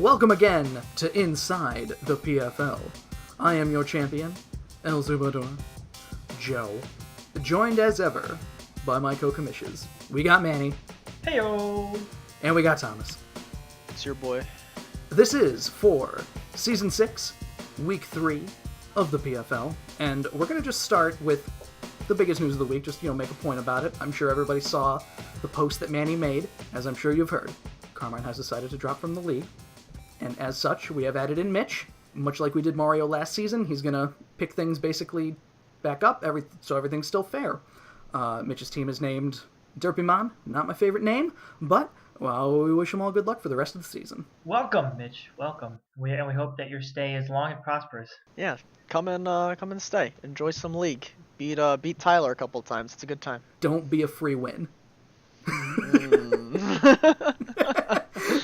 Welcome again to Inside the PFL. I am your champion, El Zubador, Joe, joined as ever by my co-commissions. We got Manny. Heyo! And we got Thomas. It's your boy. This is for Season 6, Week 3 of the PFL, and we're going to just start with the biggest news of the week, just, make a point about it. I'm sure everybody saw the post that Manny made, as I'm sure you've heard. Carmine has decided to drop from the league, and as such, we have added in Mitch. Much like we did Mario last season, he's going to pick things basically back up, so everything's still fair. Mitch's team is named Derpymon, not my favorite name, but well, we wish him all good luck for the rest of the season. Welcome, Mitch. Welcome. We hope that your stay is long and prosperous. Yeah, come and stay. Enjoy some league. Beat Tyler a couple times. It's a good time. Don't be a free win.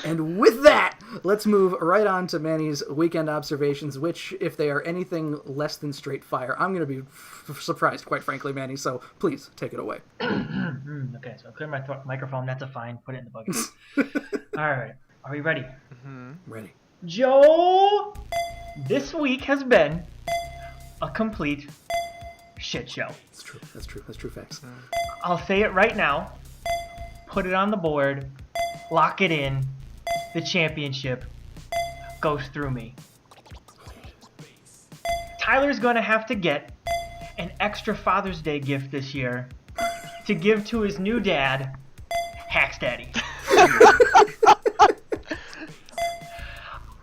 And with that, let's move right on to Manny's weekend observations, which, if they are anything less than straight fire, I'm going to be surprised, quite frankly, Manny, so please take it away. Okay, so I clear my microphone. That's a fine. Put it in the bucket. All right. Are we ready? Mm-hmm. Ready. Joe, this week has been a complete shit show. That's true. That's true facts. I'll say it right now. Put it on the board. Lock it in. The championship goes through me. Tyler's going to have to get an extra Father's Day gift this year to give to his new dad, Hacks Daddy.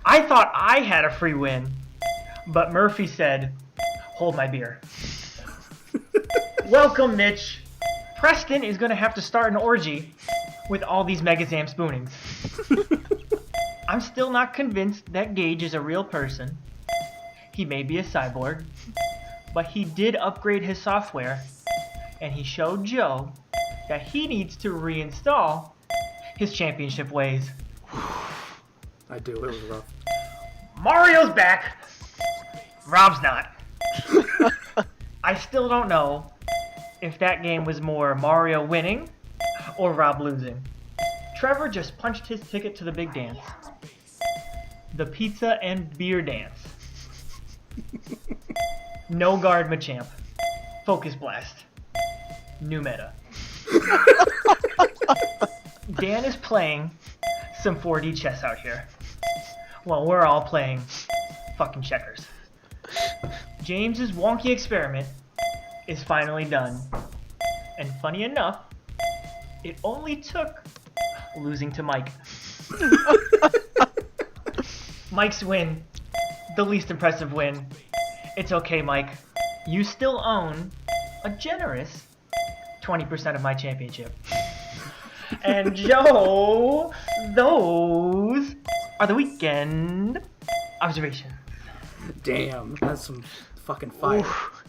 I thought I had a free win, but Murphy said, hold my beer. Welcome, Mitch. Preston is going to have to start an orgy with all these Megazam spoonings. I'm still not convinced that Gage is a real person. He may be a cyborg, but he did upgrade his software, and he showed Joe that he needs to reinstall his championship ways. I do. It was rough. Mario's back. Rob's not. I still don't know if that game was more Mario winning or Rob losing. Trevor just punched his ticket to the big dance. The pizza and beer dance. No guard Machamp. Focus Blast. New meta. Dan is playing some 4D chess out here. Well, we're all playing fucking checkers. James's wonky experiment is finally done. And funny enough, it only took losing to Mike. Mike's win, the least impressive win. It's okay, Mike. You still own a generous 20% of my championship. And Joe, those are the weekend observations. Damn, that's some fucking fire. Oof.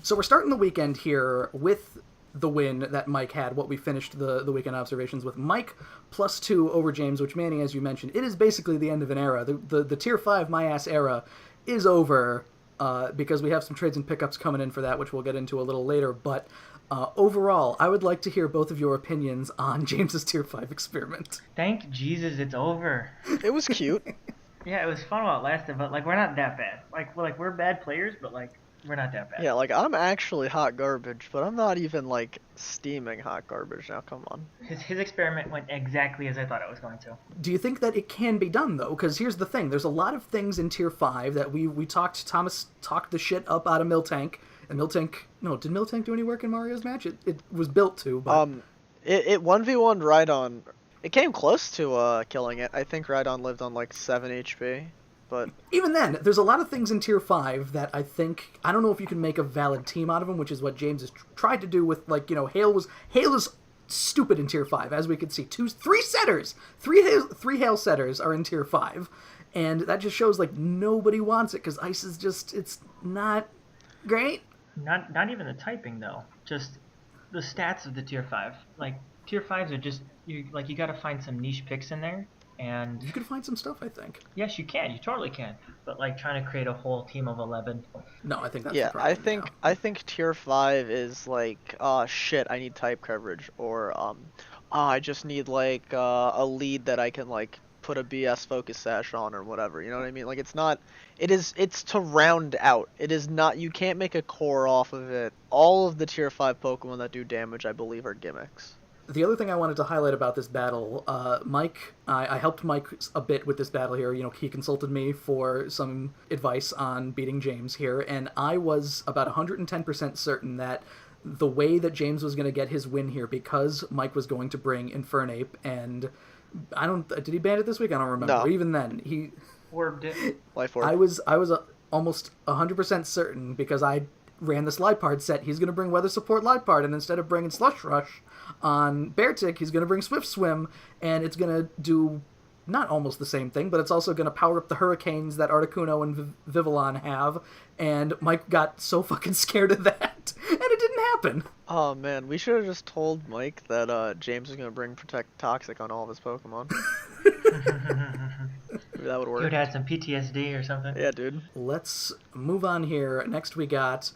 So we're starting the weekend here with the win that Mike had, what we finished the weekend observations with. Mike +2 over James, which, Manny, as you mentioned, it is basically the end of an era. The Tier 5 my ass era is over because we have some trades and pickups coming in for that, which we'll get into a little later. But overall, I would like to hear both of your opinions on James's Tier 5 experiment. Thank Jesus it's over. It was cute. Yeah, it was fun while it lasted, but we're not that bad. We're bad players, but we're not that bad. Yeah, I'm actually hot garbage, but I'm not even steaming hot garbage now. Come on. His experiment went exactly as I thought it was going to. Do you think that it can be done, though? Because here's the thing. There's a lot of things in Tier 5 that Thomas talked the shit up out of Miltank. And Miltank, did Miltank do any work in Mario's match? It was built to, but... It 1v1'd Rhydon. It came close to killing it. I think Rhydon lived on 7 HP. But even then, there's a lot of things in Tier 5 that I don't know if you can make a valid team out of them, which is what James has tried to do with, Hale is stupid in Tier 5, as we could see. Three setters! Three Hale setters are in Tier 5, and that just shows, nobody wants it, because Ice is just, it's not great. Not even the typing, though. Just the stats of the Tier 5. Tier 5s are just, you gotta find some niche picks in there. And you can find some stuff, I think. Yes, you can. You totally can. But trying to create a whole team of 11. No, I think that's the problem. I think Tier 5 is oh shit, I need type coverage, or I just need a lead that I can put a BS focus sash on or whatever. You know what I mean? Like it's to round out. It is not. You can't make a core off of it. All of the tier 5 Pokemon that do damage, I believe, are gimmicks. The other thing I wanted to highlight about this battle, Mike, I helped Mike a bit with this battle here. You know, he consulted me for some advice on beating James here, and I was about 110% certain that the way that James was going to get his win here, because Mike was going to bring Infernape, and did he ban it this week? I don't remember. No. Even then, he Orbed it. Life Orb. I was almost 100% certain, because I ran this Liepard set. He's going to bring Weather Support Liepard, and instead of bringing Slush Rush on Beartic, he's going to bring Swift Swim, and it's going to do not almost the same thing, but it's also going to power up the Hurricanes that Articuno and Vivillon have, and Mike got so fucking scared of that, and it didn't happen. Oh man, we should have just told Mike that James was going to bring Protect Toxic on all of his Pokemon. Maybe that would work. You would have had some PTSD or something. Yeah, dude. Let's move on here. Next we got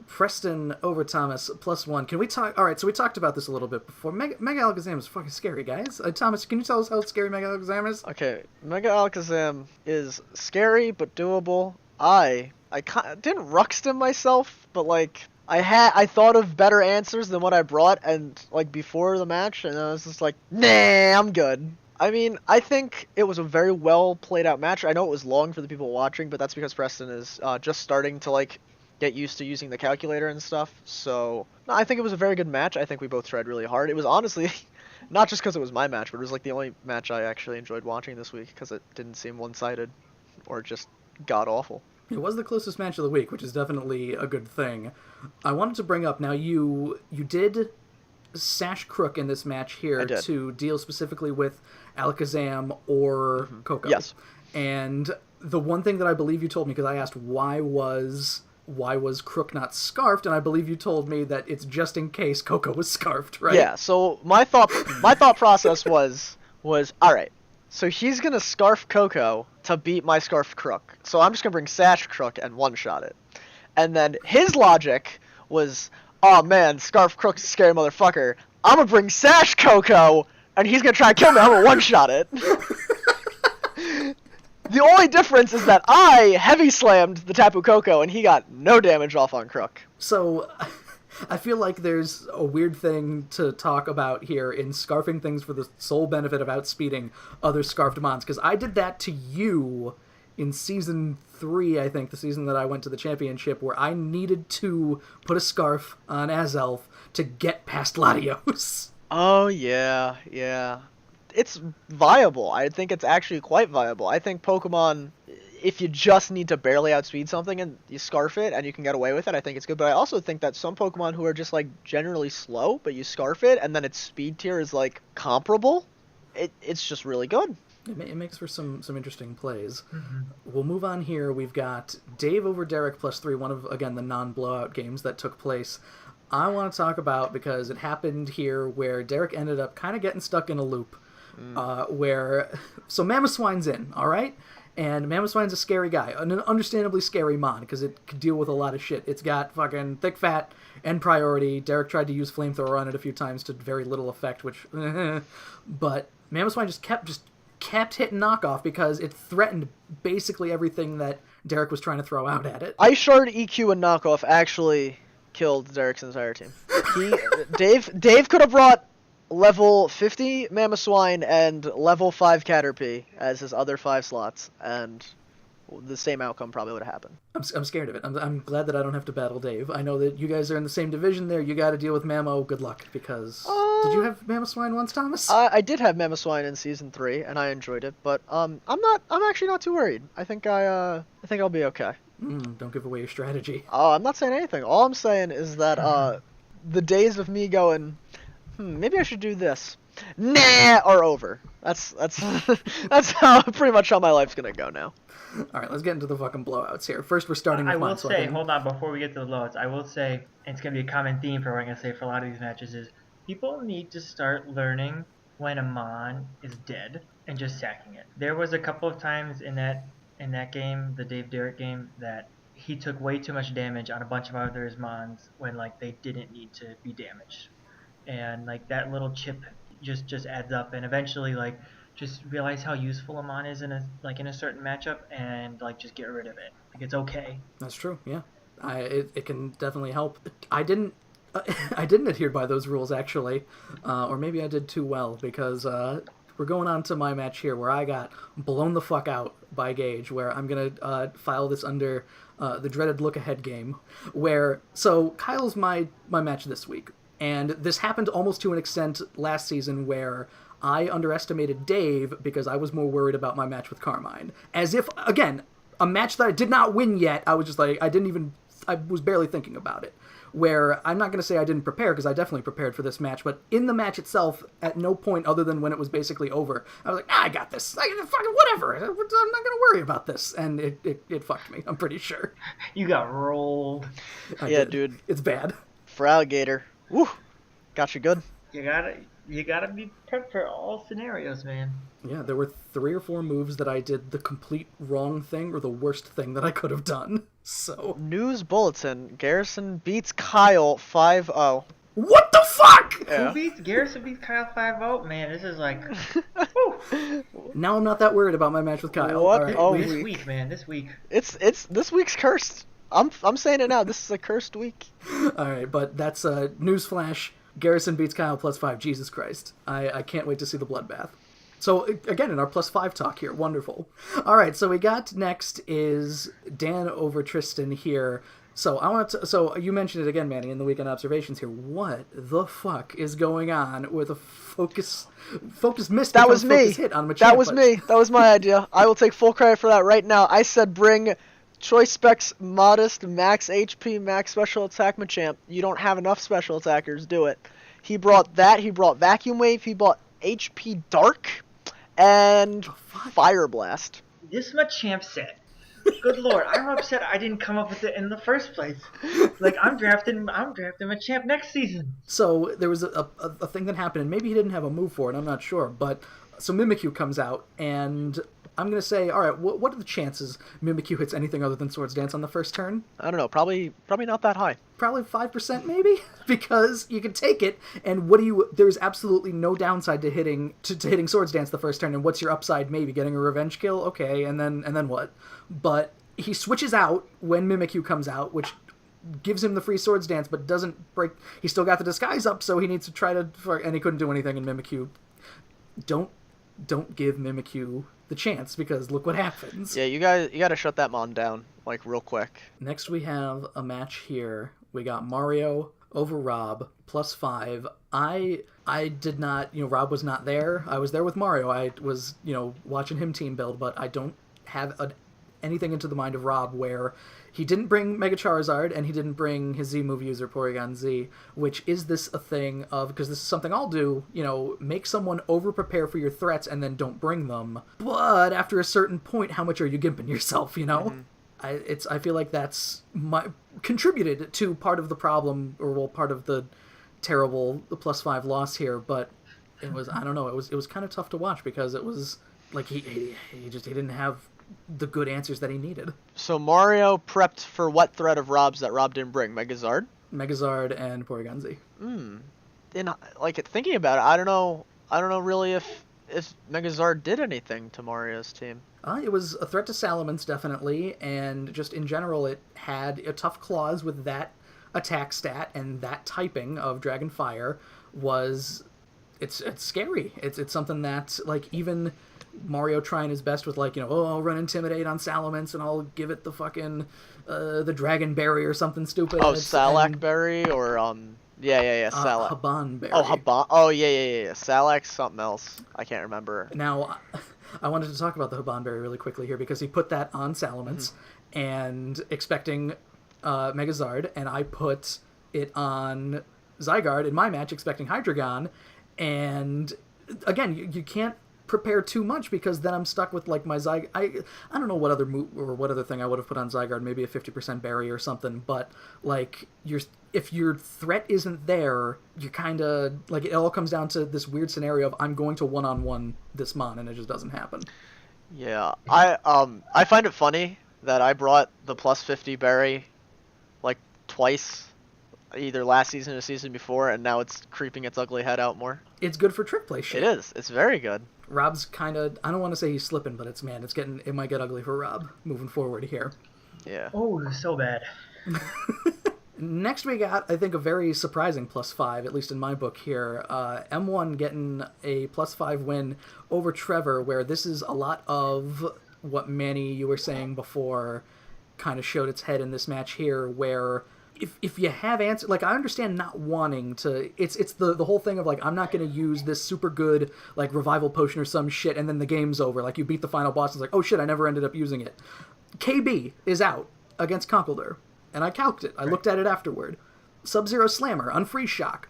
Preston over Thomas +1. Can we talk? All right, so we talked about this a little bit before. Mega Alakazam is fucking scary, guys. Thomas, can you tell us how scary Mega Alakazam is? Okay, Mega Alakazam is scary but doable. I didn't Ruxstim myself, but like I thought of better answers than what I brought, and like before the match, and I was just like, nah, I'm good. I mean, I think it was a very well played out match. I know it was long for the people watching, but that's because Preston is just starting to like get used to using the calculator and stuff. So no, I think it was a very good match. I think we both tried really hard. It was honestly not just because it was my match, but it was like the only match I actually enjoyed watching this week because it didn't seem one-sided or just god awful. It was the closest match of the week, which is definitely a good thing. I wanted to bring up, now you did Sash Crook in this match here to deal specifically with Alakazam or Coco. Yes. And the one thing that I believe you told me, because I asked why was Crook not scarfed, and I believe you told me that it's just in case Coco was scarfed, right? Yeah, so my thought process was all right, so he's going to scarf Coco to beat my scarf Crook. So I'm just going to bring Sash Crook and one-shot it. And then his logic was, oh man, Scarf Crook's a scary motherfucker. I'm going to bring Sash Coco, and he's going to try and kill me. I'm going to one-shot it. The only difference is that I heavy slammed the Tapu Koko, and he got no damage off on Crook. So, I feel like there's a weird thing to talk about here in scarfing things for the sole benefit of outspeeding other scarfed mons, because I did that to you in Season 3, I think, the season that I went to the championship, where I needed to put a scarf on Azelf to get past Latios. Oh, yeah. It's viable. I think it's actually quite viable. I think Pokemon, if you just need to barely outspeed something and you scarf it and you can get away with it, I think it's good. But I also think that some Pokemon who are just like generally slow, but you scarf it and then its speed tier is like comparable, it's just really good. It makes for some interesting plays. We'll move on here. We've got Dave over Derek +3, one of, again, the non-blowout games that took place. I want to talk about, because it happened here where Derek ended up kind of getting stuck in a loop. So Mamoswine's in, alright? And Mamoswine's a scary guy, an understandably scary mon, because it can deal with a lot of shit. It's got fucking thick fat and priority. Derek tried to use Flamethrower on it a few times to very little effect, which... but Mamoswine just kept hitting knockoff because it threatened basically everything that Derek was trying to throw out at it. Ice Shard, EQ, and knockoff actually killed Derek's entire team. Dave could have brought level 50 Mamoswine and level 5 Caterpie as his other 5 slots, and the same outcome probably would have happened. I'm scared of it. I'm glad that I don't have to battle Dave. I know that you guys are in the same division there. You got to deal with Mamo. Good luck, because... Did you have Mamoswine once, Thomas? I did have Mamoswine in Season 3, and I enjoyed it, but I'm actually not too worried. I think I'll be okay. Don't give away your strategy. Oh, I'm not saying anything. All I'm saying is that the days of me going, maybe I should do this, are over. That's pretty much how my life's gonna go now. All right, let's get into the fucking blowouts here. First, we're starting with I will Mon, say, hold on, before we get to the blowouts, I will say, and it's going to be a common theme for what I'm going to say for a lot of these matches, is people need to start learning when a Mon is dead and just sacking it. There was a couple of times in that game, the Dave Derrick game, that he took way too much damage on a bunch of others Mons when like they didn't need to be damaged. And like that little chip just adds up, and eventually like just realize how useful Amon is in a certain matchup and like just get rid of it. Like it's okay. That's true. Yeah, it can definitely help. I didn't I didn't adhere by those rules actually, or maybe I did too well because we're going on to my match here where I got blown the fuck out by Gage, where I'm gonna file this under the dreaded look ahead game. So Kyle's my match this week, and this happened almost to an extent last season where I underestimated Dave because I was more worried about my match with Carmine. As if, again, a match that I did not win yet, I was just like, I was barely thinking about it. Where I'm not going to say I didn't prepare, because I definitely prepared for this match, but in the match itself, at no point other than when it was basically over, I was like, I got this. Fucking whatever. I'm not going to worry about this. And it fucked me, I'm pretty sure. You got rolled. I Yeah, did. dude. It's bad. For alligator. Woo! Got you good. You gotta be prepped for all scenarios, man. Yeah, there were 3 or 4 moves that I did the complete wrong thing or the worst thing that I could have done. So... News bulletin. Garrison beats Kyle 5-0. What the fuck?! Yeah. Garrison beats Kyle 5-0? Man, this is like... Now I'm not that worried about my match with Kyle. What? All right, Oh, This week, man, this week. It's this week's cursed. I'm saying it now. This is a cursed week. All right, but that's newsflash. Garrison beats Kyle +5. Jesus Christ. I can't wait to see the bloodbath. So, again, in our +5 talk here. Wonderful. All right, so we got next is Dan over Tristan here. So you mentioned it again, Manny, in the weekend observations here. What the fuck is going on with a focus miss? That was me. Focus hit on Machampa? That was me. That was my idea. I will take full credit for that right now. I said bring choice specs, modest, max HP, max special attack Machamp. You don't have enough special attackers. Do it. He brought that. He brought Vacuum Wave. He brought HP Dark and Fire Blast. This Machamp set. Good lord, I'm upset I didn't come up with it in the first place. Like, I'm drafting Machamp next season. So there was a thing that happened, and maybe he didn't have a move for it, I'm not sure, but so Mimikyu comes out, and I'm going to say, all right, what are the chances Mimikyu hits anything other than Swords Dance on the first turn? I don't know. Probably not that high. Probably 5% maybe, because you can take it, and there's absolutely no downside to hitting Swords Dance the first turn, and what's your upside? Maybe getting a revenge kill, okay, and then what? But he switches out when Mimikyu comes out, which gives him the free Swords Dance, but doesn't break. He's still got the disguise up, so he needs to try to, and he couldn't do anything in Mimikyu. Don't give Mimikyu the chance, because look what happens. Yeah, you gotta shut that mon down, like, real quick. Next we have a match here. We got Mario over Rob, +5. I did not, Rob was not there. I was there with Mario. I was, watching him team build, but I don't have anything into the mind of Rob where he didn't bring Mega Charizard and he didn't bring his Z move user Porygon Z, which is this a thing of, because this is something I'll do, make someone over prepare for your threats and then don't bring them. But after a certain point, how much are you gimping yourself, Mm-hmm. I feel like that's contributed to part of the problem, or part of the terrible +5 loss here, but it was, I don't know, it was kind of tough to watch because it was like he didn't have the good answers that he needed. So Mario prepped for what threat of Rob's that Rob didn't bring? Megazard and Porygon Z. And thinking about it, I don't know really if Megazard did anything to Mario's team. It was a threat to Salamence, definitely, and just in general it had a tough claws with that attack stat, and that typing of Dragon Fire it's scary. It's something that, like, even Mario trying his best with, like, I'll run Intimidate on Salamence and I'll give it the fucking the Dragon Berry or something stupid. Oh, Salac Berry or Salac. Haban Berry. Oh, Haban. Oh, yeah. Salac's something else. I can't remember. Now, I wanted to talk about the Haban Berry really quickly here because he put that on Salamence and expecting Megazard, and I put it on Zygarde in my match expecting Hydreigon, and again, you can't prepare too much because then I'm stuck with, like, my Zygarde. I don't know what other move or what other thing I would have put on Zygarde, maybe a 50% berry or something, but, like, if your threat isn't there, you're kind of, like, it all comes down to this weird scenario of I'm going to one-on-one this mon, and it just doesn't happen. Yeah, I find it funny that I brought the +50 berry, like, twice either last season or the season before, and now it's creeping its ugly head out more. It's good for trick play shit. It is. It's very good. Rob's kind of, I don't want to say he's slipping, but it might get ugly for Rob moving forward here. Yeah. Oh, so bad. Next we got, I think, a very surprising +5, at least in my book here. M1 getting a +5 win over Trevor, where this is a lot of what Manny, you were saying before, kind of showed its head in this match here, where if you have answers, like, I understand not wanting to, it's the whole thing of, like, I'm not going to use this super good, like, revival potion or some shit, and then the game's over. Like, you beat the final boss, it's like, oh shit, I never ended up using it. KB is out against Conkeldurr. And I calced it. I looked at it afterward. Sub-Zero Slammer, Unfreeze Shock.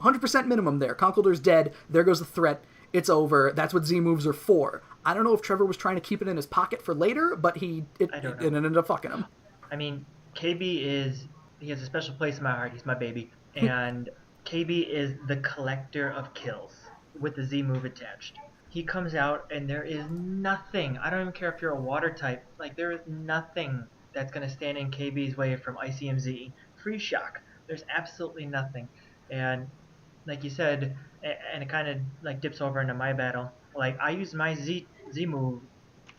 100% minimum there. Conkeldurr's dead. There goes the threat. It's over. That's what Z-moves are for. I don't know if Trevor was trying to keep it in his pocket for later, but it ended up fucking him. I mean, he has a special place in my heart. He's my baby. And KB is the collector of kills with the Z-move attached. He comes out and there is nothing. I don't even care if you're a water type. Like, there is nothing that's going to stand in KB's way from ICMZ. Freeze Shock. There's absolutely nothing. And like you said, and it kind of like dips over into my battle. Like, I used my Z move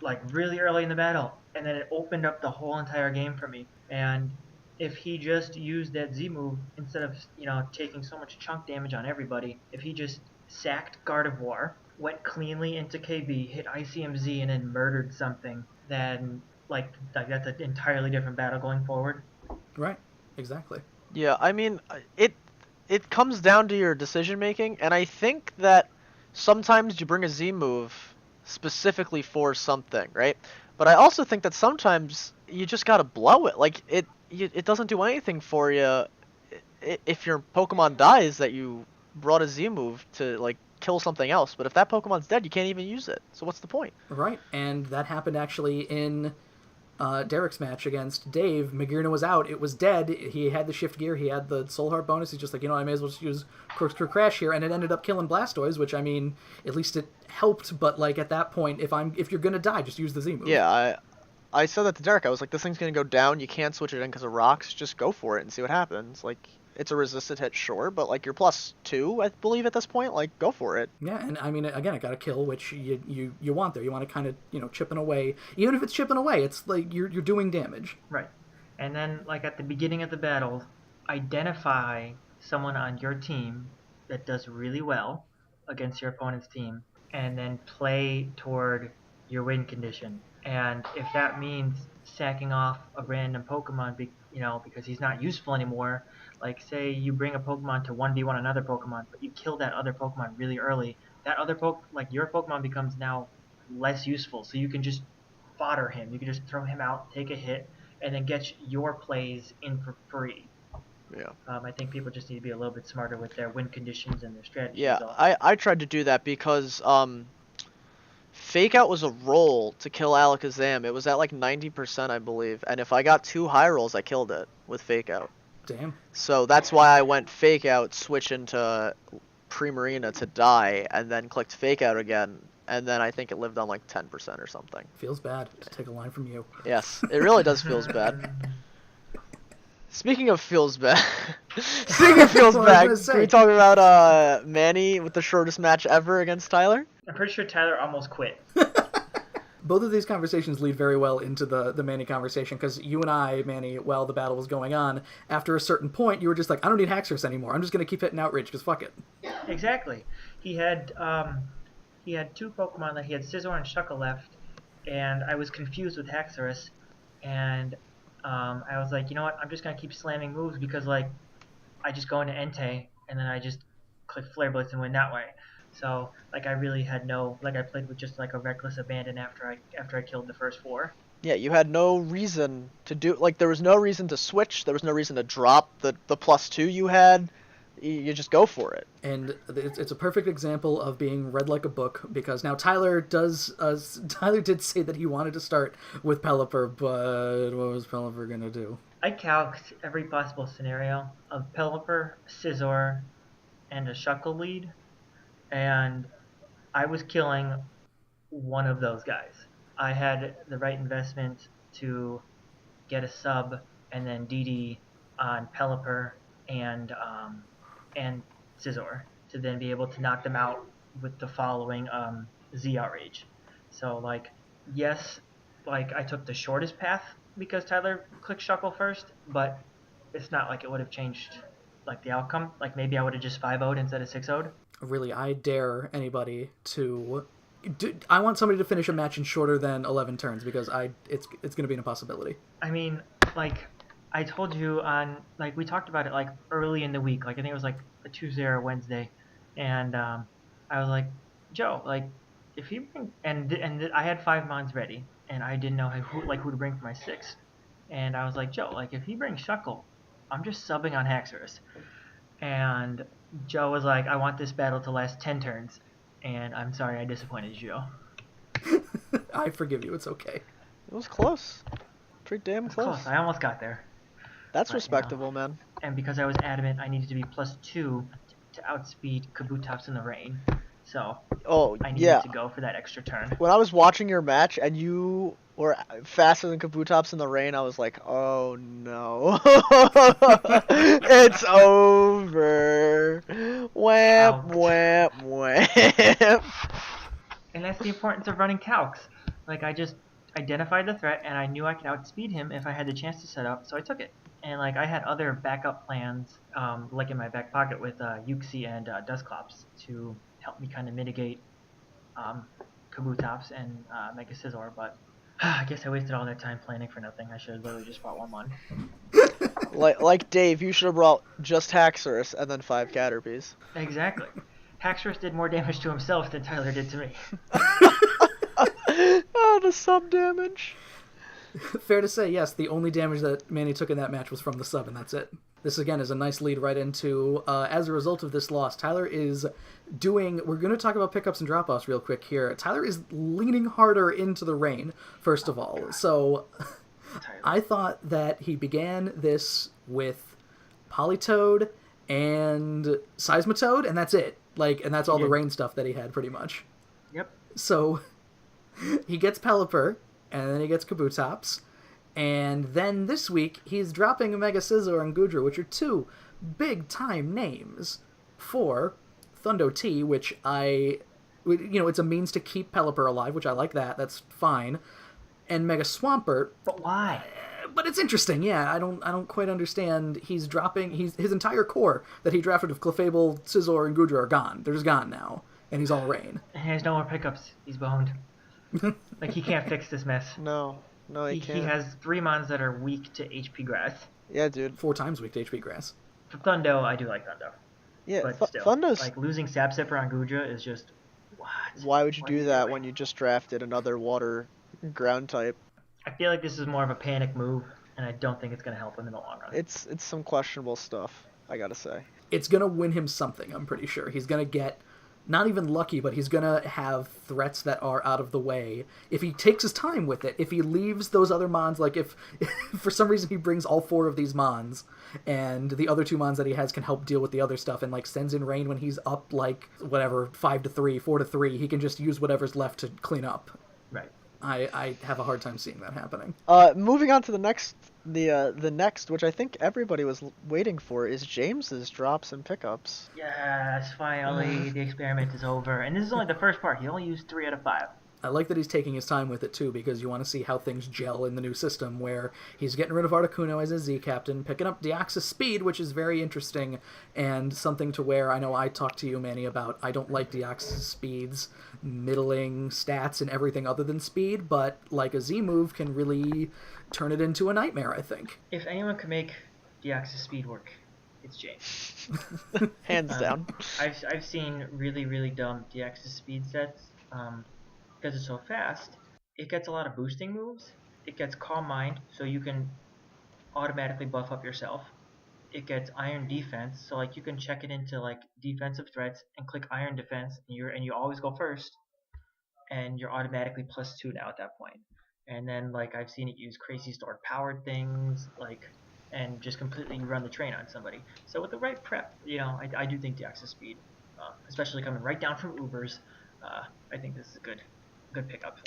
like really early in the battle, and then it opened up the whole entire game for me. And if he just used that Z move instead of, taking so much chunk damage on everybody, if he just sacked Guard of War, went cleanly into KB, hit ICMZ, and then murdered something, then like that's an entirely different battle going forward. Right. Exactly. Yeah, I mean, it comes down to your decision making, and I think that sometimes you bring a Z move specifically for something, right? But I also think that sometimes you just gotta blow it. Like, it doesn't do anything for you if your Pokemon dies that you brought a Z move to, like, kill something else. But if that Pokemon's dead, you can't even use it. So what's the point? Right, and that happened actually in Derek's match against Dave. Magirna was out. It was dead. He had the shift gear. He had the Soul Heart bonus. He's just like, I may as well just use Corkscrew Crash here, and it ended up killing Blastoise, which, I mean, at least it helped, but, like, at that point, if you're gonna die, just use the Z move. Yeah, I said that to Derek. I was like, this thing's gonna go down. You can't switch it in because of rocks. Just go for it and see what happens. Like, it's a resisted hit, sure, but, like, you're +2, I believe, at this point. Like, go for it. Yeah, and I mean, again, it got a kill, which you want there. You want to kind of, chipping away. Even if it's chipping away, it's like you're doing damage. Right. And then, like, at the beginning of the battle, identify someone on your team that does really well against your opponent's team, and then play toward your win condition. And if that means sacking off a random Pokemon, because he's not useful anymore, like, say you bring a Pokemon to 1v1 another Pokemon, but you kill that other Pokemon really early, that other your Pokemon becomes now less useful, so you can just fodder him. You can just throw him out, take a hit, and then get your plays in for free. Yeah. I think people just need to be a little bit smarter with their win conditions and their strategies. Yeah, I tried to do that because Fake Out was a roll to kill Alakazam. It was at like 90%, I believe, and if I got 2 high rolls, I killed it with Fake Out. Damn. So that's why I went Fake Out, switch into Primarina to die, and then clicked Fake Out again, and then I think it lived on like 10% or something. Feels bad to take a line from you. Yes, it really does feels bad. Speaking of feels bad, can we talk about Manny with the shortest match ever against Tyler? I'm pretty sure Tyler almost quit. Both of these conversations lead very well into the Manny conversation, because you and I, Manny, while the battle was going on, after a certain point, you were just like, I don't need Haxorus anymore. I'm just going to keep hitting Outrage, because fuck it. Exactly. He had 2 Pokemon that he had Scizor and Shuckle left, and I was confused with Haxorus, and I was like, you know what, I'm just going to keep slamming moves, because, like, I just go into Entei, and then I just click Flare Blitz and win that way. So, like, I really had I played with just, like, a reckless abandon after I killed the first 4. Yeah, you had no reason to do, like, there was no reason to switch, there was no reason to drop the +2 you had. You just go for it. And it's a perfect example of being read like a book, because now Tyler did say that he wanted to start with Pelipper, but what was Pelipper going to do? I calced every possible scenario of Pelipper, Scizor, and a Shuckle lead, and I was killing one of those guys. I had the right investment to get a sub and then DD on Pelipper and Scizor to then be able to knock them out with the following Z outrage. So like yes, like I took the shortest path because Tyler clicked Shuckle first, but it's not like it would have changed like the outcome. Like maybe I would have just 5-0'd instead of 6-0'd. Really, I dare anybody to. I want somebody to finish a match in shorter than 11 turns because it's going to be an impossibility. I mean, like I told you on like we talked about it like early in the week, like I think it was like a Tuesday or a Wednesday, and I was like, Joe, like if you bring and I had 5 mons ready, and I didn't know who to bring for my 6, and I was like, Joe, like if he brings Shuckle, I'm just subbing on Haxorus, and Joe was like, I want this battle to last 10 turns, and I'm sorry I disappointed you, Joe. I forgive you. It's okay. It was close. Pretty damn It's close. close. I almost got there. That's But, respectable, man. And because I was adamant, I needed to be +2 to outspeed Kabutops in the rain. So Oh, I needed yeah. to go for that extra turn. When I was watching your match and you were faster than Kabutops in the rain, I was like, oh no. It's over. Wham, Ouch. wham, wham. And that's the importance of running calcs. Like I just identified the threat, and I knew I could outspeed him if I had the chance to set up, so I took it. And like I had other backup plans, like in my back pocket with Uxie and Dusclops to help me kind of mitigate Kabutops and Mega Scizor, but I guess I wasted all that time planning for nothing. I should have literally just bought 1-1. Like Dave, you should have brought just Haxorus and then 5 Caterpies. Exactly. Haxorus did more damage to himself than Tyler did to me. Oh, the sub damage. Fair to say, yes, the only damage that Manny took in that match was from the sub, and that's it. This, again, is a nice lead right into, as a result of this loss, Tyler is doing... We're going to talk about pickups and drop-offs real quick here. Tyler is leaning harder into the rain, first of all. So I thought that he began this with Politoed and Seismitoad, and that's it. And that's all the rain stuff that he had, pretty much. Yep. So he gets Pelipper, and then he gets Kabutops, and then this week he's dropping Mega Scizor and Goodra, which are two big-time names for Thundo T, which it's a means to keep Pelipper alive, which I like that. That's fine. And Mega Swampert. But why? But it's interesting, yeah. I don't quite understand. He's dropping his entire core that he drafted of Clefable, Scizor, and Goodra are gone. They're just gone now, and he's all rain. And he has no more pickups. He's boned. Like he can't fix this mess. No, he can't. He has 3 mons that are weak to HP grass. Yeah, dude. 4 times weak to HP grass. For Thundo, I do like Thundo. Yeah, But still, Thundo's... like losing Sapsipper on Goodra is just what? Why would you What are do you that doing? when you just drafted another water ground type? I feel like this is more of a panic move, and I don't think it's going to help him in the long run. It's some questionable stuff, I gotta say. It's going to win him something, I'm pretty sure. He's going to get, not even lucky, but he's going to have threats that are out of the way. If he takes his time with it, if he leaves those other mons, like if for some reason he brings all 4 of these mons, and the other 2 mons that he has can help deal with the other stuff, and like sends in rain when he's up like, whatever, 5-3, 4-3, he can just use whatever's left to clean up. Right. I have a hard time seeing that happening. Moving on to the next, which I think everybody was waiting for, is James's drops and pickups. Yes, finally, the experiment is over. And this is only the first part. He only used 3 out of 5. I like that he's taking his time with it, too, because you want to see how things gel in the new system, where he's getting rid of Articuno as a Z-Captain, picking up Deoxys Speed, which is very interesting, and something to where I know I talked to you, Manny, about I don't like Deoxys Speed's middling stats and everything other than speed, but like a Z-move can really turn it into a nightmare, I think. If anyone could make Deoxys Speed work, it's James. Hands down. I've seen really, really dumb Deoxys Speed sets. Because it's so fast, it gets a lot of boosting moves. It gets Calm Mind, so you can automatically buff up yourself. It gets Iron Defense, so like you can check it into like defensive threats and click Iron Defense, and you always go first, and you're automatically +2 now at that point. And then like I've seen it use crazy stored powered things, like, and just completely run the train on somebody. So with the right prep, I do think Deoxys Speed, especially coming right down from Ubers, I think this is a good pickup.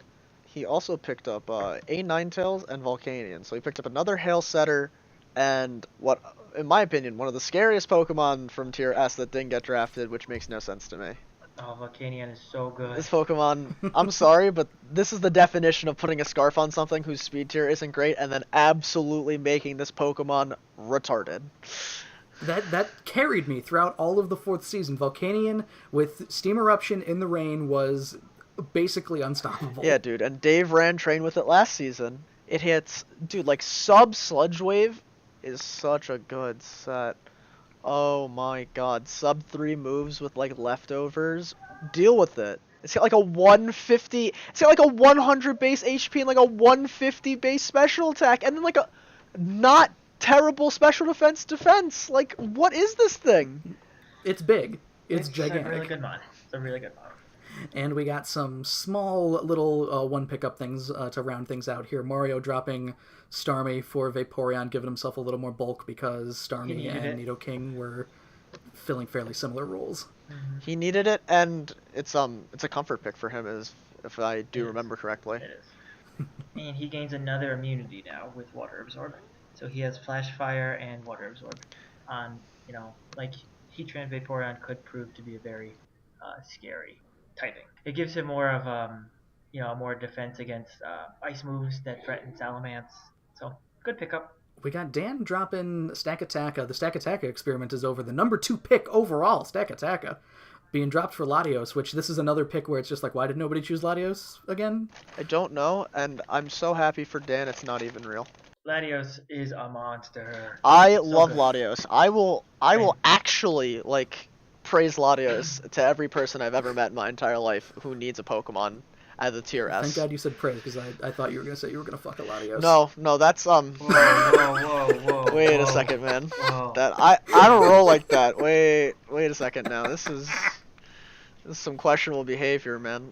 He also picked up A Ninetales and Volcanion, so he picked up another Hail Setter and what, in my opinion, one of the scariest Pokemon from Tier S that didn't get drafted, which makes no sense to me. Oh, Volcanion is so good. This Pokemon, I'm sorry, but this is the definition of putting a scarf on something whose speed tier isn't great, and then absolutely making this Pokemon retarded. That carried me throughout all of the 4th season. Volcanion with Steam Eruption in the rain was basically unstoppable. Yeah, dude, and Dave ran train with it last season. It hits, dude, like Sub Sludge Wave is such a good set. Oh my god, sub 3 moves with like leftovers. Deal with it. It's got like a 150, it's got like a 100 base HP and like a 150 base special attack, and then like a not terrible special defense. Like, what is this thing? It's big. It's gigantic. A really good mod. It's a really good mod. And we got some small little one pickup things to round things out here. Mario dropping Starmie for Vaporeon, giving himself a little more bulk because Starmie and Nidoking were filling fairly similar roles. Mm-hmm. He needed it, and it's a comfort pick for him, as if I do remember correctly. It is. And he gains another immunity now with Water Absorb. So he has Flash Fire and Water Absorb. Like Heatran Vaporeon could prove to be a very scary typing. It gives him more of more defense against ice moves that threaten Salamence. So good pickup. We got Dan dropping Stakataka. The Stakataka experiment is over. The number 2 pick overall, Stakataka, being dropped for Latios, which this is another pick where it's just like, why did nobody choose Latios again? I don't know, and I'm so happy for Dan it's not even real. Latios is a monster. I So love good. Latios. I will actually praise Latios to every person I've ever met in my entire life who needs a Pokemon at the tier S. Thank God you said praise, because I thought you were going to say you were going to fuck a Latios. No, that's Whoa. Wait a second, man. Whoa. That I don't roll like that. Wait a second now. This is some questionable behavior, man.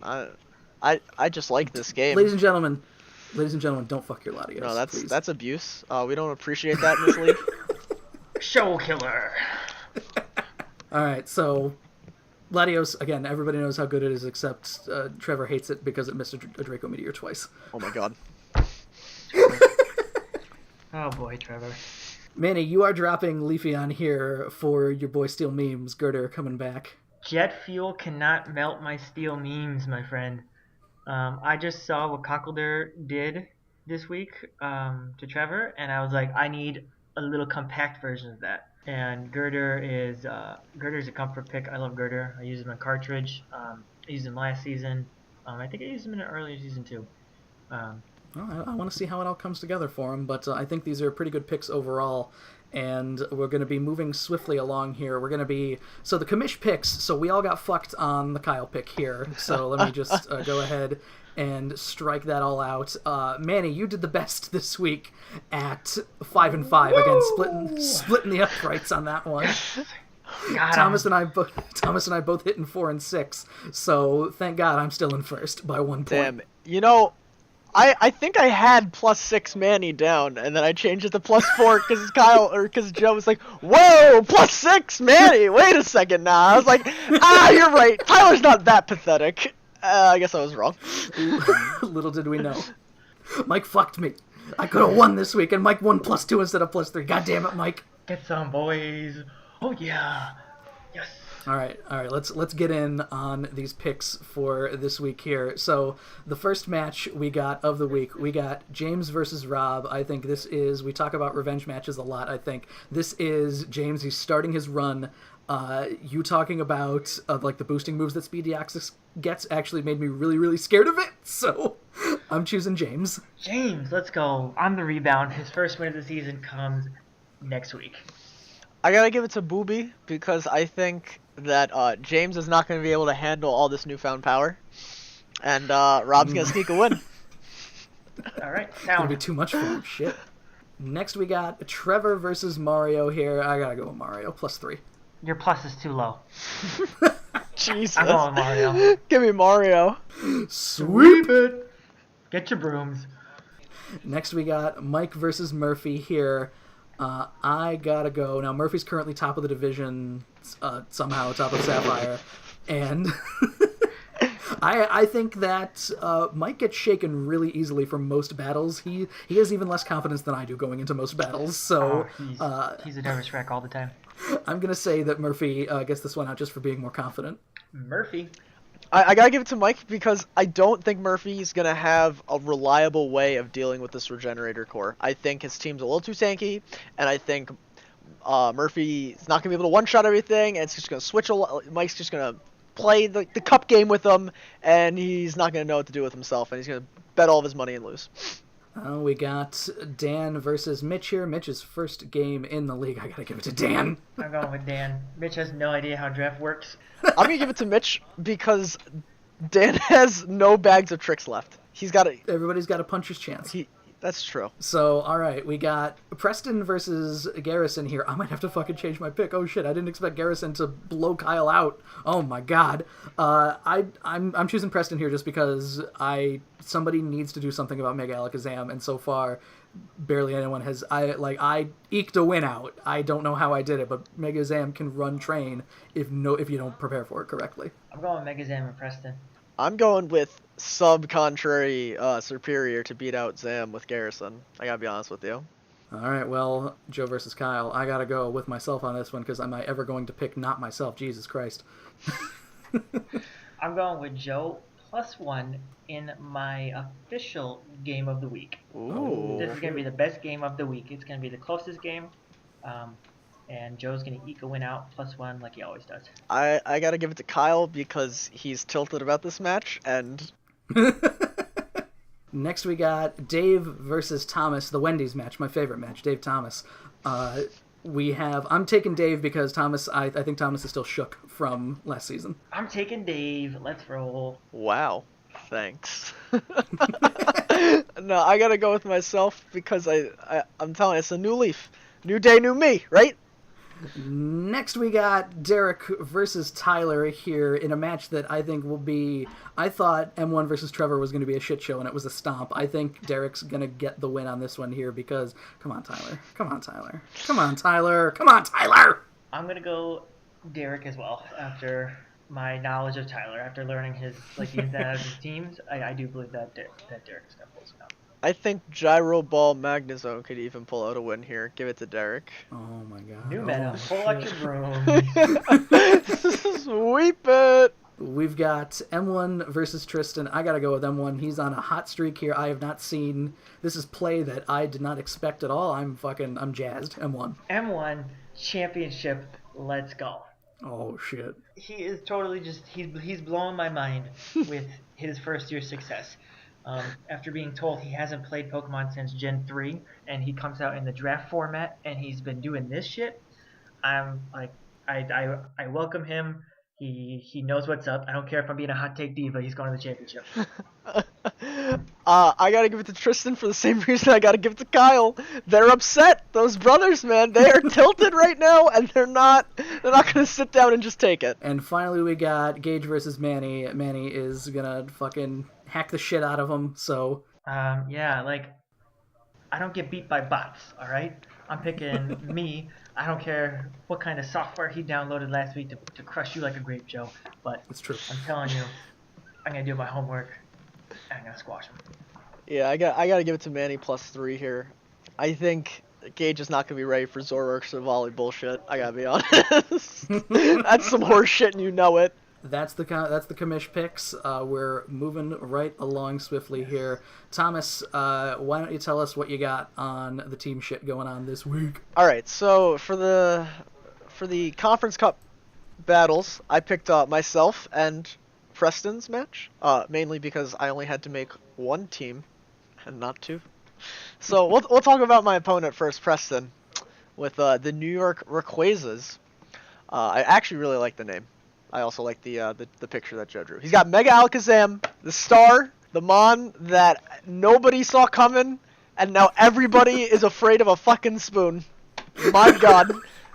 I just like this game. Ladies and gentlemen, don't fuck your Latios. No, please. that's abuse. We don't appreciate that in this league. Show killer. All right, so Latios, again, everybody knows how good it is, except Trevor hates it because it missed a Draco Meteor twice. Oh my god. Oh boy, Trevor. Manny, you are dropping Leafeon here for your boy Steel Memes, Girder coming back. Jet fuel cannot melt my steel memes, my friend. I just saw what Cockledor did this week to Trevor, and I was like, I need a little compact version of that. And Girder's a comfort pick. I love Girder. I used him on cartridge. I used him last season. I think I used him in an earlier season too. Well, I want to see how it all comes together for him, but I think these are pretty good picks overall. And we're going to be moving swiftly along here. We're going to be... So the commish picks, so we all got fucked on the Kyle pick here. So let me just go ahead and strike that all out. Manny, you did the best this week at 5-5. Again, splitting the uprights on that one. Thomas and I both hitting 4 and 6. So thank God I'm still in first by 1 point. Damn. You know, I think I had +6 Manny down, and then I changed it to +4 because Joe was like, "Whoa, +6 Manny! Wait a second now." I was like, you're right. Tyler's not that pathetic. I guess I was wrong. Little did we know. Mike fucked me. I could have won this week, and Mike won +2 instead of +3. God damn it, Mike. Get some, boys. Oh yeah. Yes. All right. Let's get in on these picks for this week here. So the first match we got of the week, we got James versus Rob. I think this is, we talk about revenge matches a lot. I think this is James. He's starting his run. You talking about like the boosting moves that Speed Deoxys gets actually made me really, really scared of it. So I'm choosing James. James, let's go. On the rebound. His first win of the season comes next week. I gotta give it to Booby because I think that James is not going to be able to handle all this newfound power, and Rob's going to sneak a win. All right, It's going to be too much for him. Shit. Next we got Trevor versus Mario here. I gotta go with Mario, +3. Your plus is too low. Jesus. I'm going Mario. Give me Mario. Sweep it. Get your brooms. Next we got Mike versus Murphy here. I gotta go. Now, Murphy's currently top of the division, somehow top of Sapphire, and I think that Mike gets shaken really easily from most battles. He has even less confidence than I do going into most battles. So he's a nervous wreck all the time. I'm gonna say that Murphy gets this one out just for being more confident. Murphy. I gotta give it to Mike because I don't think Murphy's gonna have a reliable way of dealing with this Regenerator core. I think his team's a little too tanky, and I think Murphy's not gonna be able to one-shot everything, and it's just gonna switch a lot. Mike's just gonna play the cup game with him, and he's not gonna know what to do with himself, and he's gonna bet all of his money and lose. We got Dan versus Mitch here. Mitch's first game in the league. I gotta give it to Dan. I'm going with Dan. Mitch has no idea how draft works. I'm gonna give it to Mitch because Dan has no bags of tricks left. Everybody's got a puncher's chance. That's true. So, all right, we got Preston versus Garrison here. I might have to fucking change my pick. Oh shit, I didn't expect Garrison to blow Kyle out. Oh my god. I'm choosing Preston here just because somebody needs to do something about Mega Alakazam, and so far barely anyone has. I eked a win out. I don't know how I did it, but Mega Zam can run train if you don't prepare for it correctly. I'm going with Megazam and Preston. I'm going with sub-contrary superior to beat out Zam with Garrison. I gotta be honest with you. All right, well, Joe versus Kyle. I gotta go with myself on this one because am I ever going to pick not myself? Jesus Christ. I'm going with Joe +1 in my official game of the week. Ooh. This is going to be the best game of the week. It's going to be the closest game. And Joe's going to eke a win out +1 like he always does. I gotta give it to Kyle because he's tilted about this match, and... Next we got Dave versus Thomas, the Wendy's match, my favorite match, Dave Thomas. I'm taking Dave because Thomas, I think Thomas is still shook from last season. I'm taking Dave. Let's roll. Wow. Thanks. No, I gotta go with myself because I'm telling you, it's a new leaf. New day, new me, right? Next we got Derek versus Tyler here in a match that I think will be... I thought M1 versus Trevor was going to be a shit show, and it was a stomp. I think Derek's going to get the win on this one here because... Come on, Tyler. Come on, Tyler. Come on, Tyler. Come on, Tyler! I'm going to go Derek as well after my knowledge of Tyler. After learning the ins and outs of his teams, I do believe that Derek's going to pull this out. I think Gyro Ball Magnezone could even pull out a win here. Give it to Derek. Oh my god. New meta. Pull out your broom. Sweep it! We've got M1 versus Tristan. I gotta go with M1. He's on a hot streak here. I have not seen... This is play that I did not expect at all. I'm jazzed. M1. M1 championship. Let's go. Oh shit. He is totally he's blowing my mind with his first year success. After being told he hasn't played Pokemon since Gen 3, and he comes out in the draft format, and he's been doing this shit, I'm like, I welcome him. He knows what's up. I don't care if I'm being a hot take diva. He's going to the championship. I gotta give it to Tristan for the same reason I gotta give it to Kyle. They're upset. Those brothers, man, they are tilted right now, and they're not gonna sit down and just take it. And finally, we got Gage versus Manny. Manny is gonna fucking hack the shit out of him. So yeah, I don't get beat by bots. All right, I'm picking me. I don't care what kind of software he downloaded last week to crush you like a grape, Joe. But it's true. I'm telling you, I'm gonna do my homework. And I'm gonna squash him. Yeah, I gotta give it to Manny +3 here. I think Gage is not gonna be ready for Zoroark's volley bullshit. I gotta be honest. That's some horse shit, and you know it. That's the commish picks. We're moving right along swiftly here. Thomas, why don't you tell us what you got on the team shit going on this week? All right, so for the Conference Cup battles, I picked myself and Preston's match, mainly because I only had to make one team and not two. So we'll talk about my opponent first, Preston, with the New York Rayquazas. I actually really like the name. I also like the picture that Joe drew. He's got Mega Alakazam, the star, the Mon that nobody saw coming, and now everybody is afraid of a fucking spoon. My god.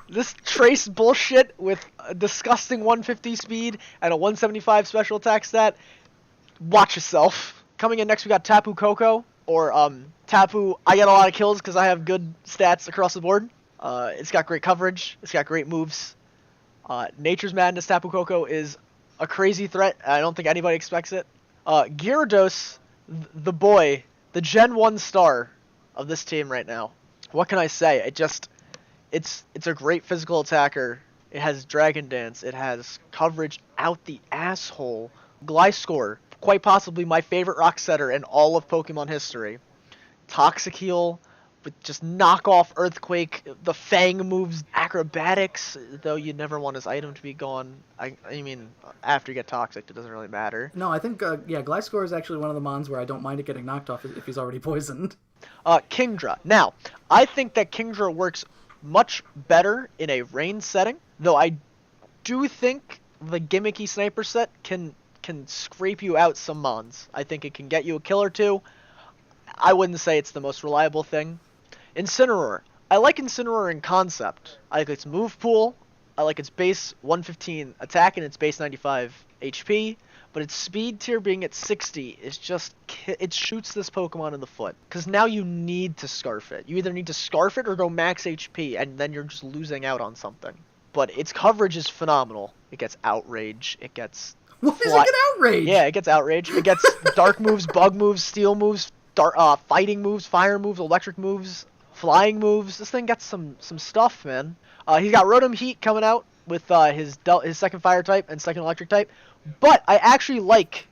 This trace bullshit with a disgusting 150 speed and a 175 special attack stat. Watch yourself. Coming in next, we got Tapu Koko, or Tapu. I get a lot of kills because I have good stats across the board. It's got great coverage. It's got great moves. Nature's Madness Tapu Koko is a crazy threat. I don't think anybody expects it. Gyarados, the boy, the Gen 1 star of this team right now. What can I say? It's a great physical attacker. It has Dragon Dance. It has coverage out the asshole. Gliscor, quite possibly my favorite rock setter in all of Pokemon history. Toxic Heal, with just knockoff Earthquake. The Fang moves, acrobatics, though you never want his item to be gone. I mean, after you get Toxic, it doesn't really matter. No, I think, Gliscor is actually one of the mons where I don't mind it getting knocked off if he's already poisoned. Kingdra. Now, I think that Kingdra works much better in a range setting, though I do think the gimmicky sniper set can scrape you out some mons. I think it can get you a kill or two. I wouldn't say it's the most reliable thing. Incineroar. I like Incineroar in concept. I like its move pool. I like its base 115 attack and its base 95 HP. But its speed tier being at 60 is just... it shoots this Pokemon in the foot. Because now you need to Scarf it. You either need to Scarf it or go max HP, and then you're just losing out on something. But its coverage is phenomenal. It gets Outrage. It gets... What does it get Outrage? Yeah, it gets Outrage. It gets Dark moves, Bug moves, Steel moves, Fighting moves, Fire moves, Electric moves, Flying moves. This thing gets some stuff, man. He's got Rotom Heat coming out with his second Fire type and second Electric type. But I actually like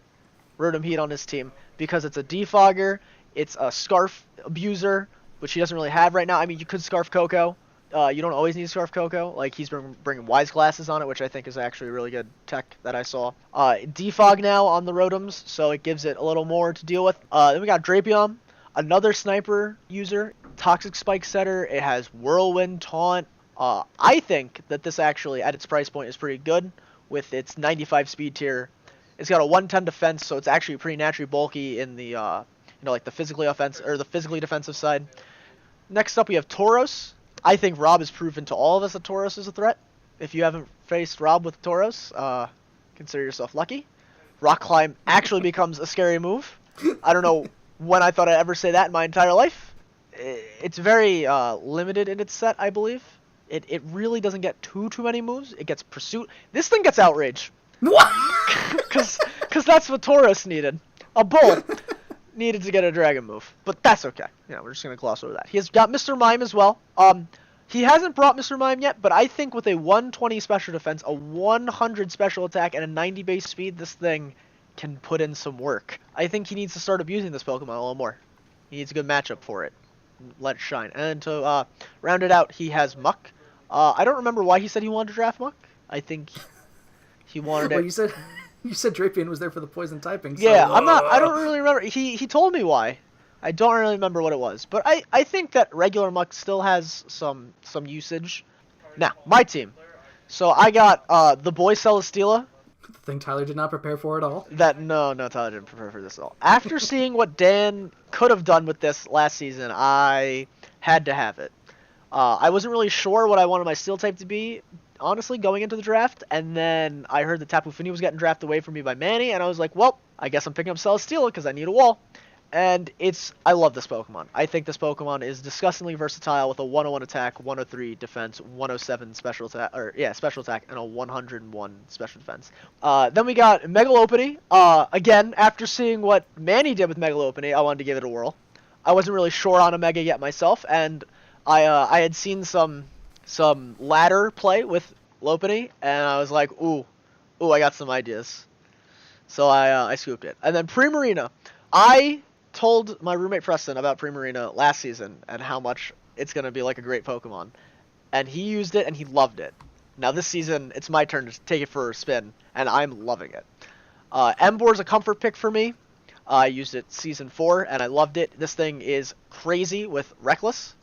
Rotom Heat on his team because it's a Defogger, it's a Scarf Abuser, which he doesn't really have right now. I mean, you could Scarf Coco. You don't always need to Scarf Coco. Like, he's bringing Wise Glasses on it, which I think is actually a really good tech that I saw. Defog now on the Rotoms, so it gives it a little more to deal with. Then we got Drapion, another Sniper user, Toxic Spike setter. It has Whirlwind, Taunt. I think that this actually, at its price point, is pretty good with its 95 speed tier. It's got a 110 defense, so it's actually pretty naturally bulky in the, like the physically defensive side. Next up, we have Tauros. I think Rob has proven to all of us that Tauros is a threat. If you haven't faced Rob with Tauros, consider yourself lucky. Rock Climb actually becomes a scary move. I don't know when I thought I'd ever say that in my entire life. It's very limited in its set, I believe. It really doesn't get too many moves. It gets Pursuit. This thing gets Outrage. What? Because that's what Tauros needed. A bull needed to get a dragon move. But that's okay. Yeah, we're just going to gloss over that. He has got Mr. Mime as well. He hasn't brought Mr. Mime yet, but I think with a 120 special defense, a 100 special attack, and a 90 base speed, this thing can put in some work. I think he needs to start abusing this Pokemon a little more. He needs a good matchup for it. Let it shine. And to round it out, he has Muck. I don't remember why he said he wanted to draft Muck. I think he wanted Well, it. you said Drapion was there for the poison typing. So, Yeah, I don't really remember. He told me why. I don't really remember what it was. But I think that regular Muck still has some usage. Now, my team. So I got the boy Celesteela. The thing Tyler did not prepare for at all. No, Tyler didn't prepare for this at all. After seeing what Dan could have done with this last season, I had to have it. I wasn't really sure what I wanted my Steel type to be, honestly, going into the draft, and then I heard that Tapu Fini was getting drafted away from me by Manny, and I was like, well, I guess I'm picking up Celesteela because I need a wall. And I love this Pokemon. I think this Pokemon is disgustingly versatile with a 101 attack, 103 defense, 107 special attack, and a 101 special defense. Then we got Megalopony. Again, after seeing what Manny did with Megalopony, I wanted to give it a whirl. I wasn't really sure on a Mega yet myself, and I had seen some ladder play with Lopunny, and I was like, ooh, I got some ideas. So I scooped it. And then Primarina. I told my roommate Preston about Primarina last season and how much it's going to be like a great Pokemon. And he used it and he loved it. Now this season, it's my turn to take it for a spin, and I'm loving it. Emboar's a comfort pick for me. I used it Season 4, and I loved it. This thing is crazy with Reckless,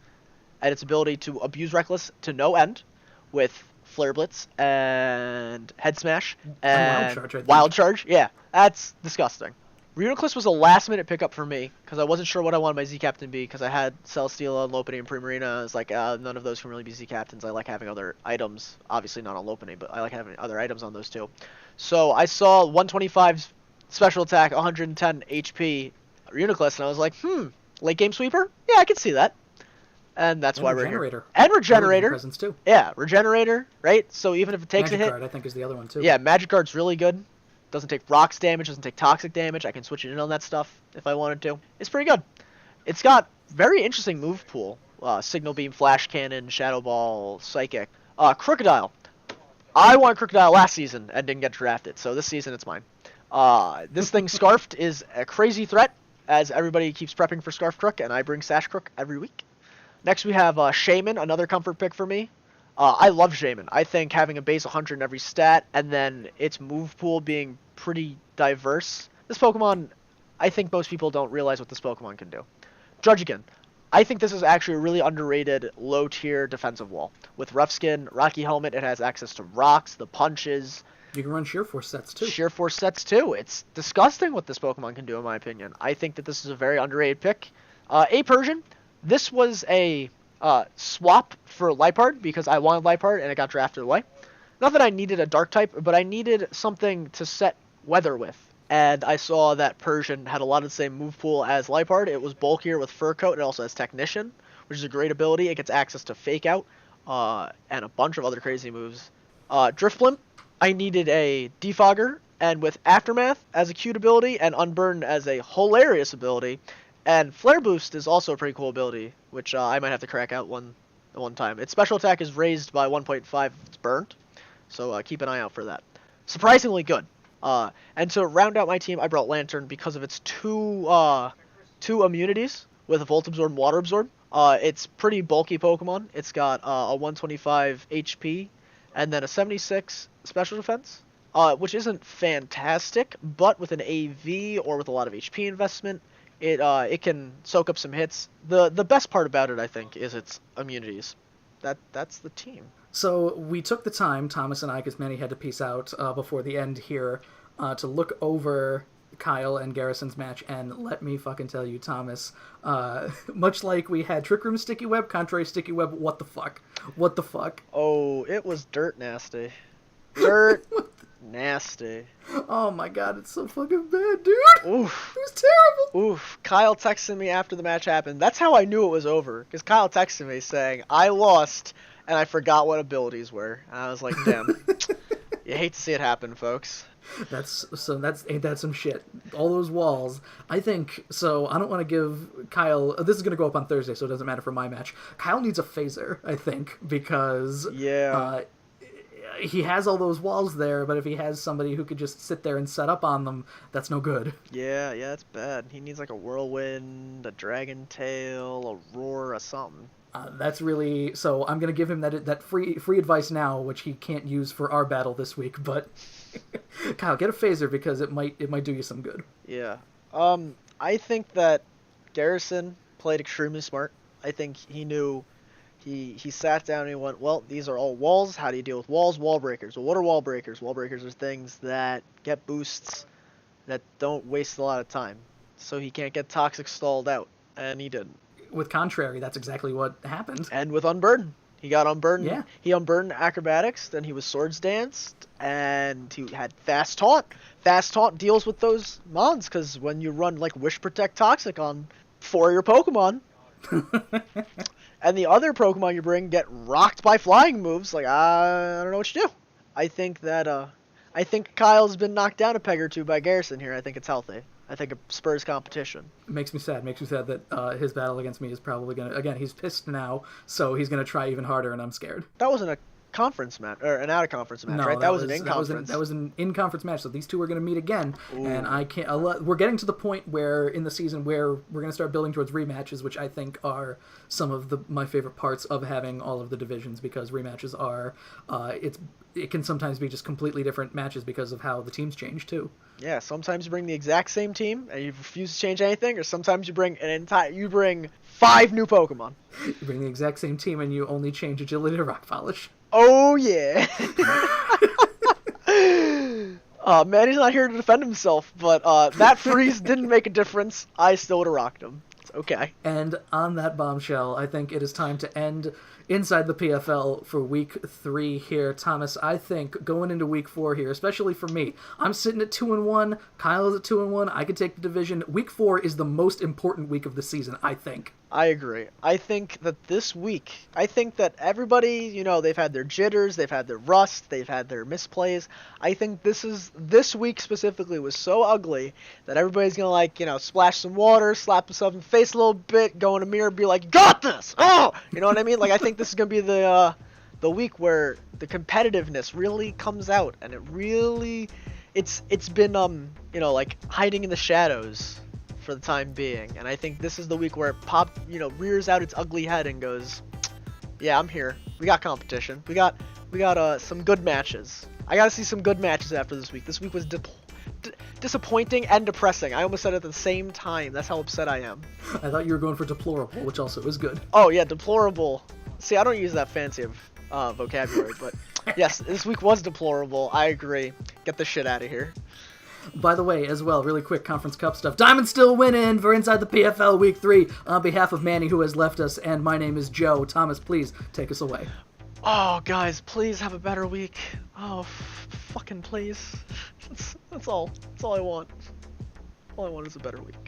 and its ability to abuse Reckless to no end with Flare Blitz and Head Smash and Wild Charge. Yeah, that's disgusting. Reuniclus was a last-minute pickup for me, because I wasn't sure what I wanted my Z-Captain to be, because I had Celesteela, Lopunny, and Primarina. I was like, none of those can really be Z-Captains. I like having other items. Obviously not on Lopunny, but I like having other items on those too. So I saw 125 special attack, 110 HP Reuniclus, and I was like, late game sweeper? Yeah, I can see that. And that's why we're here. And Regenerator. Presence too. Yeah, Regenerator, right? So even if it takes Magic a hit. Guard, I think, is the other one too. Yeah, Magic Guard's really good. doesn't take rocks damage, doesn't take toxic damage. I can switch it in on that stuff if I wanted to. It's pretty good. It's got very interesting move pool. Signal Beam, Flash Cannon, Shadow Ball, Psychic. Crocodile. I won Crocodile last season and didn't get drafted, so this season it's mine. This thing, Scarfed, is a crazy threat, as everybody keeps prepping for Scarf Crook, and I bring Sash Crook every week. Next we have Shaman, another comfort pick for me. I love Shaman. I think having a base 100 in every stat, and then its move pool being pretty diverse. This Pokemon, I think most people don't realize what this Pokemon can do. Druddigon. I think this is actually a really underrated low-tier defensive wall. With Rough Skin, Rocky Helmet, it has access to rocks, the punches. You can run Sheer Force sets too. Sheer Force sets too. It's disgusting what this Pokemon can do, in my opinion. I think that this is a very underrated pick. A Persian. This was a swap for Liepard because I wanted Liepard and it got drafted away. Not that I needed a Dark type, but I needed something to set weather with. And I saw that Persian had a lot of the same move pool as Liepard. It was bulkier with Fur Coat. It also has Technician, which is a great ability. It gets access to Fake Out and a bunch of other crazy moves. Drifblim, I needed a Defogger, and with Aftermath as a cute ability and Unburn as a hilarious ability, and Flare Boost is also a pretty cool ability, which I might have to crack out one time. Its special attack is raised by 1.5 if it's burned, so keep an eye out for that. Surprisingly good. And to round out my team, I brought Lantern because of its two immunities with a Volt Absorb and Water Absorb. It's pretty bulky Pokemon. It's got a 125 HP and then a 76 special defense, which isn't fantastic, but with an AV or with a lot of HP investment, it can soak up some hits. The best part about it, I think, is its immunities. That's the team. So we took the time, Thomas and I, because Manny had to peace out before the end here, to look over Kyle and Garrison's match, and let me fucking tell you, Thomas, much like we had Trick Room Sticky Web, Contrary Sticky Web, what the fuck? What the fuck? Oh, it was dirt nasty. Dirt nasty. Oh my god, it's so fucking bad, dude! Oof. It was terrible! Oof. Kyle texted me after the match happened. That's how I knew it was over, because Kyle texted me saying, I lost, and I forgot what abilities were. And I was like, damn. You hate to see it happen, folks. Ain't That some shit. All those walls. I think, so I don't want to give Kyle, this is going to go up on Thursday, so it doesn't matter for my match. Kyle needs a phaser, I think, because he has all those walls there, but if he has somebody who could just sit there and set up on them, that's no good. Yeah, that's bad. He needs like a Whirlwind, a Dragon Tail, a Roar, or something. That's really, so I'm going to give him that free advice now, which he can't use for our battle this week, but Kyle, get a phaser because it might do you some good. Yeah. I think that Garrison played extremely smart. I think he knew, he sat down and he went, well, these are all walls. How do you deal with walls? Wall breakers. Well, what are wall breakers? Wall breakers are things that get boosts that don't waste a lot of time. So he can't get Toxic stalled out, and he didn't. With Contrary, that's exactly what happened. And with Unburden. He got Unburden. Yeah. He Unburdened Acrobatics, then he was Swords Danced, and he had Fast Taunt. Fast Taunt deals with those mons, because when you run, like, Wish Protect Toxic on 4 of your Pokemon, and the other Pokemon you bring get rocked by flying moves, like, I don't know what you do. I think that, I think Kyle's been knocked down a peg or two by Garrison here. I think it's healthy. I think it spurs competition. It makes me sad. Makes me sad that his battle against me is probably going to... Again, he's pissed now, so he's going to try even harder, and I'm scared. That wasn't a conference match, or an out-of-conference match, no, right? That was an in-conference. That was an in-conference match, so these two are going to meet again, Ooh. and I can't... We're getting to the point where, in the season, where we're going to start building towards rematches, which I think are some of my favorite parts of having all of the divisions, because rematches are... It can sometimes be just completely different matches because of how the teams change, too. Yeah, sometimes you bring the exact same team and you refuse to change anything, or sometimes you bring you bring 5 new Pokemon. You bring the exact same team and you only change Agility to Rock Polish. Oh yeah. Manny's not here to defend himself, but that freeze didn't make a difference. I still would have rocked him. It's Okay. And on that bombshell, I think it is time to end Inside the PFL for week 3 here. Thomas, I think going into week 4 here, especially for me, I'm sitting at 2-1. Kyle is at 2-1. I could take the division. Week 4 is the most important week of the season, I think. I agree. I think that this week, I think that everybody, you know, they've had their jitters, they've had their rust, they've had their misplays. I think this week specifically was so ugly that everybody's gonna, like, you know, splash some water, slap themselves in the face a little bit, go in a mirror, be like, got this! Oh! You know what I mean? Like, I think this is gonna be the week where the competitiveness really comes out, and it really, it's been, you know, like, hiding in the shadows for the time being, and I think this is the week where it rears out its ugly head and goes, yeah, I'm here. We got competition. We got some good matches. I gotta see some good matches after this week. This week was disappointing and depressing. I almost said it at the same time. That's how upset I am. I thought you were going for deplorable, which also is good. Oh yeah, deplorable. See, I don't use that fancy of vocabulary, but yes, this week was deplorable. I agree. Get this shit out of here. By the way, as well, really quick Conference Cup stuff. Diamond still winning for Inside the PFL Week 3 on behalf of Manny, who has left us, and my name is Joe. Thomas, please take us away. Oh, guys, please have a better week. Oh, fucking please. That's all. That's all I want. All I want is a better week.